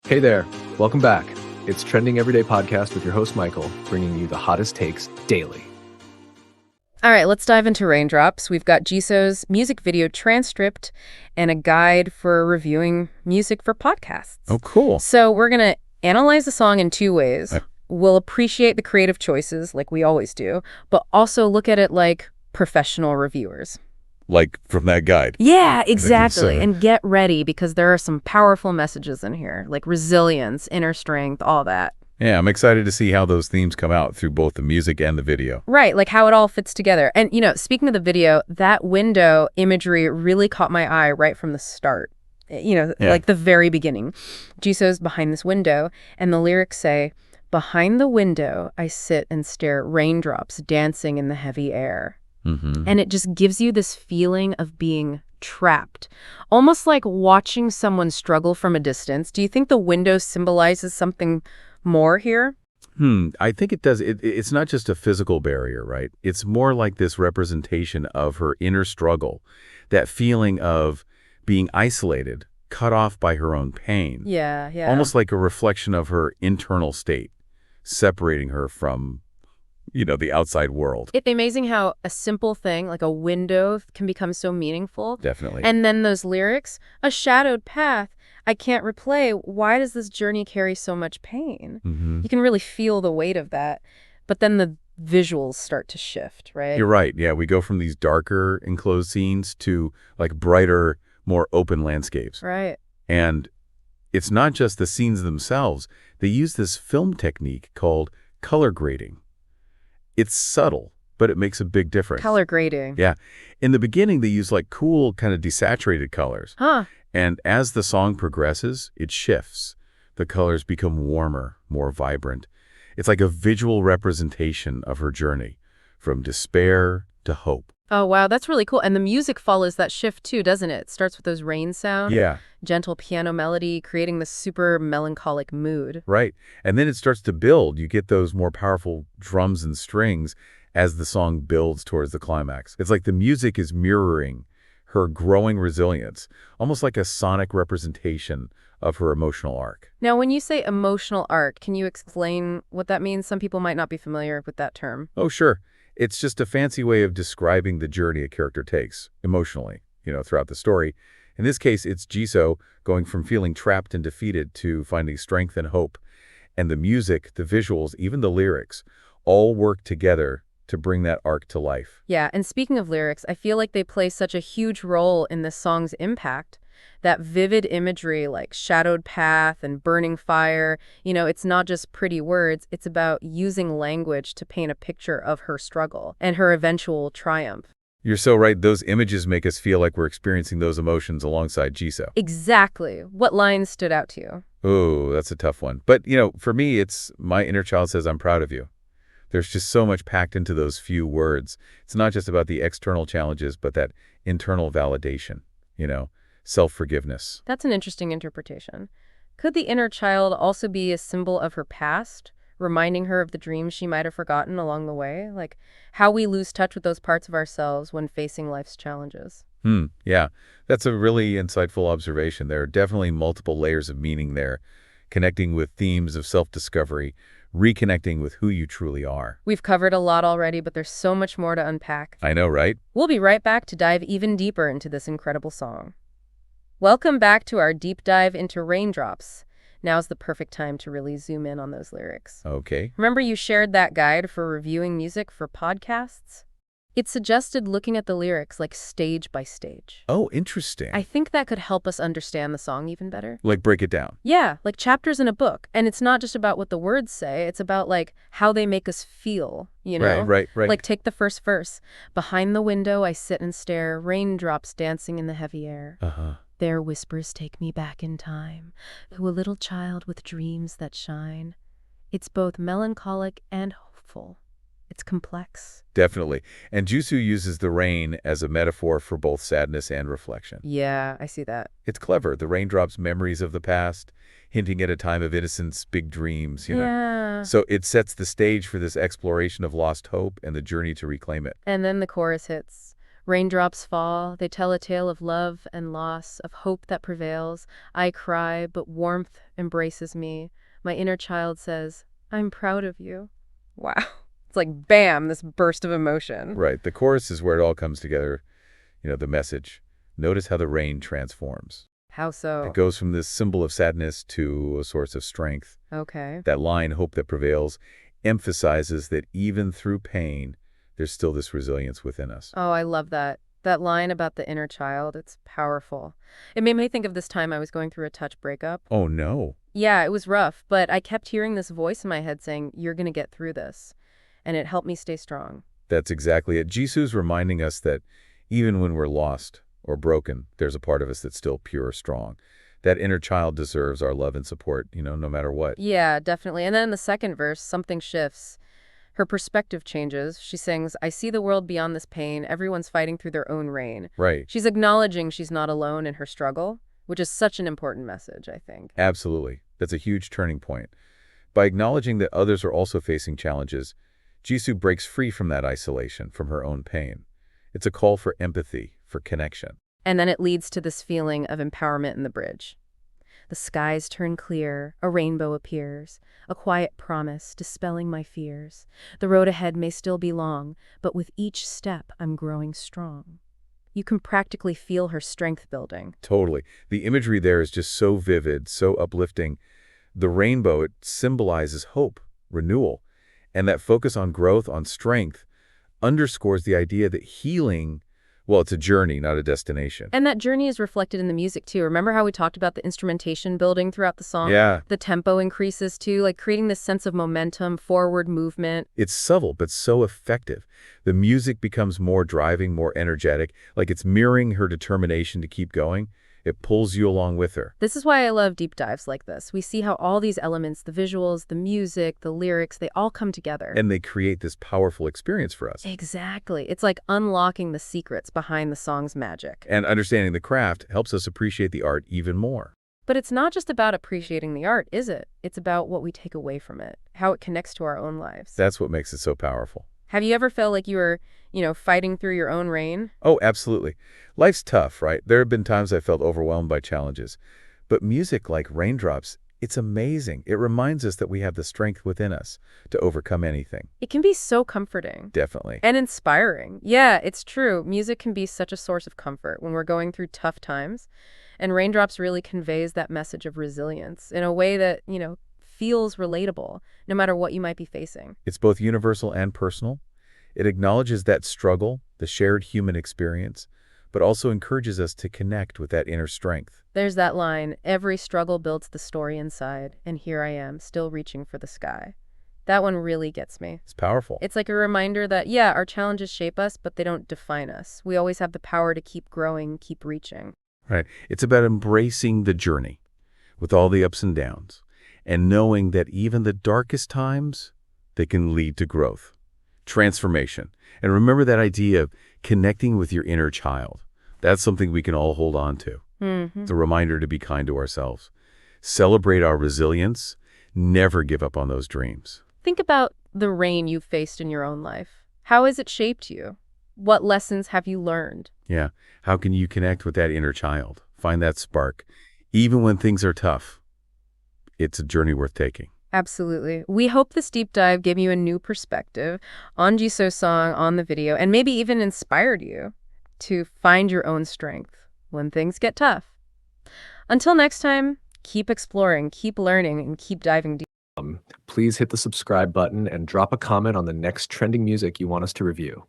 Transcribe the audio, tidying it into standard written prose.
Hey there, welcome back. It's Trending Everyday Podcast with your host Michael, bringing you the hottest takes daily. All right, let's dive into Raindrops. We've got Jisoo's music video transcript and a guide for reviewing music for podcasts. Oh, cool. So we're going to analyze the song in two ways. Okay. We'll appreciate the creative choices, like we always do, but also look at it like professional reviewers. Like from that guide. Yeah, exactly. So- And get ready because there are some powerful messages in here, like resilience, inner strength, all that. Yeah, I'm excited to see how those themes come out through both the music and the video. Right, like how it all fits together. And, speaking of the video, that window imagery really caught my eye right from the start. Yeah. Like the very beginning. Jisoo's behind this window, and the lyrics say, "Behind the window, I sit and stare, raindrops dancing in the heavy air." Mm-hmm. And it just gives you this feeling of being trapped, almost like watching someone struggle from a distance. Do you think the window symbolizes something more here? I think it does. It's not just a physical barrier, right? It's more like this representation of her inner struggle, that feeling of being isolated, cut off by her own pain. Yeah. Almost like a reflection of her internal state, separating her from the outside world. It's amazing how a simple thing like a window can become so meaningful. Definitely. And then those lyrics, a shadowed path, I can't replay. Why does this journey carry so much pain? Mm-hmm. You can really feel the weight of that. But then the visuals start to shift, right? You're right. Yeah, we go from these darker enclosed scenes to like brighter, more open landscapes. Right. And it's not just the scenes themselves. They use this film technique called color grading. It's subtle, but it makes a big difference. Color grading. Yeah. In the beginning, they use like cool, kind of desaturated colors. Huh. And as the song progresses, it shifts. The colors become warmer, more vibrant. It's like a visual representation of her journey, from despair to hope. Oh, wow. That's really cool. And the music follows that shift too, doesn't it? It starts with those rain sounds. Yeah. Gentle piano melody, creating this super melancholic mood. Right. And then it starts to build. You get those more powerful drums and strings as the song builds towards the climax. It's like the music is mirroring her growing resilience, almost like a sonic representation of her emotional arc. Now, when you say emotional arc, can you explain what that means? Some people might not be familiar with that term. Oh, sure. It's just a fancy way of describing the journey a character takes emotionally, throughout the story. In this case, it's Jisoo going from feeling trapped and defeated to finding strength and hope. And the music, the visuals, even the lyrics, all work together to bring that arc to life. Yeah, and speaking of lyrics, I feel like they play such a huge role in this song's impact. That vivid imagery like shadowed path and burning fire, it's not just pretty words, it's about using language to paint a picture of her struggle and her eventual triumph. You're so right. Those images make us feel like we're experiencing those emotions alongside Jisoo. Exactly. What lines stood out to you? Oh, that's a tough one. But, for me, it's my inner child says, "I'm proud of you." There's just so much packed into those few words. It's not just about the external challenges, but that internal validation, self-forgiveness. That's an interesting interpretation. Could the inner child also be a symbol of her past, reminding her of the dreams she might have forgotten along the way? Like how we lose touch with those parts of ourselves when facing life's challenges. Yeah, that's a really insightful observation. There are definitely multiple layers of meaning there, connecting with themes of self-discovery, reconnecting with who you truly are. We've covered a lot already, but there's so much more to unpack. I know, right? We'll be right back to dive even deeper into this incredible song. Welcome back to our deep dive into Raindrops. Now's the perfect time to really zoom in on those lyrics. Okay. Remember you shared that guide for reviewing music for podcasts? It suggested looking at the lyrics like stage by stage. Oh, interesting. I think that could help us understand the song even better. Like break it down. Yeah, like chapters in a book. And it's not just about what the words say, it's about like how they make us feel, Right. Like take the first verse. Behind the window I sit and stare, raindrops dancing in the heavy air. Uh-huh. Their whispers take me back in time to a little child with dreams that shine. It's both melancholic and hopeful. It's complex. Definitely. And Jisoo uses the rain as a metaphor for both sadness and reflection. Yeah, I see that. It's clever. The raindrops memories of the past, hinting at a time of innocence, big dreams, Yeah. So it sets the stage for this exploration of lost hope and the journey to reclaim it. And then the chorus hits. Raindrops fall, they tell a tale of love and loss, of hope that prevails. I cry, but warmth embraces me. My inner child says, I'm proud of you. Wow. It's like, bam, this burst of emotion. Right. The chorus is where it all comes together. The message. Notice how the rain transforms. How so? It goes from this symbol of sadness to a source of strength. Okay. That line, hope that prevails, emphasizes that even through pain, there's still this resilience within us. Oh, I love that. That line about the inner child, it's powerful. It made me think of this time I was going through a touch breakup. Oh, no. Yeah, it was rough, but I kept hearing this voice in my head saying, you're going to get through this. And it helped me stay strong. That's exactly it. Jisoo's reminding us that even when we're lost or broken, there's a part of us that's still pure, strong. That inner child deserves our love and support, no matter what. Yeah, definitely. And then in the second verse, something shifts. Her perspective changes. She sings, I see the world beyond this pain. Everyone's fighting through their own rain. Right. She's acknowledging she's not alone in her struggle, which is such an important message, I think. Absolutely. That's a huge turning point. By acknowledging that others are also facing challenges, Jisoo breaks free from that isolation, from her own pain. It's a call for empathy, for connection. And then it leads to this feeling of empowerment in the bridge. The skies turn clear, a rainbow appears, a quiet promise dispelling my fears. The road ahead may still be long, but with each step I'm growing strong. You can practically feel her strength building. Totally. The imagery there is just so vivid, so uplifting. The rainbow, it symbolizes hope, renewal, and that focus on growth, on strength, underscores the idea that healing, well, it's a journey, not a destination. And that journey is reflected in the music, too. Remember how we talked about the instrumentation building throughout the song? Yeah. The tempo increases, too, like creating this sense of momentum, forward movement. It's subtle, but so effective. The music becomes more driving, more energetic, like it's mirroring her determination to keep going. It pulls you along with her. This is why I love deep dives like this. We see how all these elements, the visuals, the music, the lyrics, they all come together. And they create this powerful experience for us. Exactly. It's like unlocking the secrets behind the song's magic. And understanding the craft helps us appreciate the art even more. But it's not just about appreciating the art, is it? It's about what we take away from it, how it connects to our own lives. That's what makes it so powerful. Have you ever felt like you were, fighting through your own rain? Oh, absolutely. Life's tough, right? There have been times I felt overwhelmed by challenges. But music like Raindrops, it's amazing. It reminds us that we have the strength within us to overcome anything. It can be so comforting. Definitely. And inspiring. Yeah, it's true. Music can be such a source of comfort when we're going through tough times. And Raindrops really conveys that message of resilience in a way that, feels relatable, no matter what you might be facing. It's both universal and personal. It acknowledges that struggle, the shared human experience, but also encourages us to connect with that inner strength. There's that line, every struggle builds the story inside, and here I am, still reaching for the sky. That one really gets me. It's powerful. It's like a reminder that, yeah, our challenges shape us, but they don't define us. We always have the power to keep growing, keep reaching. Right. It's about embracing the journey with all the ups and downs, and knowing that even the darkest times, they can lead to growth, transformation. And remember that idea of connecting with your inner child. That's something we can all hold on to. It's a reminder to be kind to ourselves. Celebrate our resilience. Never give up on those dreams. Think about the rain you've faced in your own life. How has it shaped you? What lessons have you learned? Yeah. How can you connect with that inner child? Find that spark. Even when things are tough, it's a journey worth taking. Absolutely. We hope this deep dive gave you a new perspective on Jisoo's song, on the video, and maybe even inspired you to find your own strength when things get tough. Until next time, keep exploring, keep learning, and keep diving deep. Please hit the subscribe button and drop a comment on the next trending music you want us to review.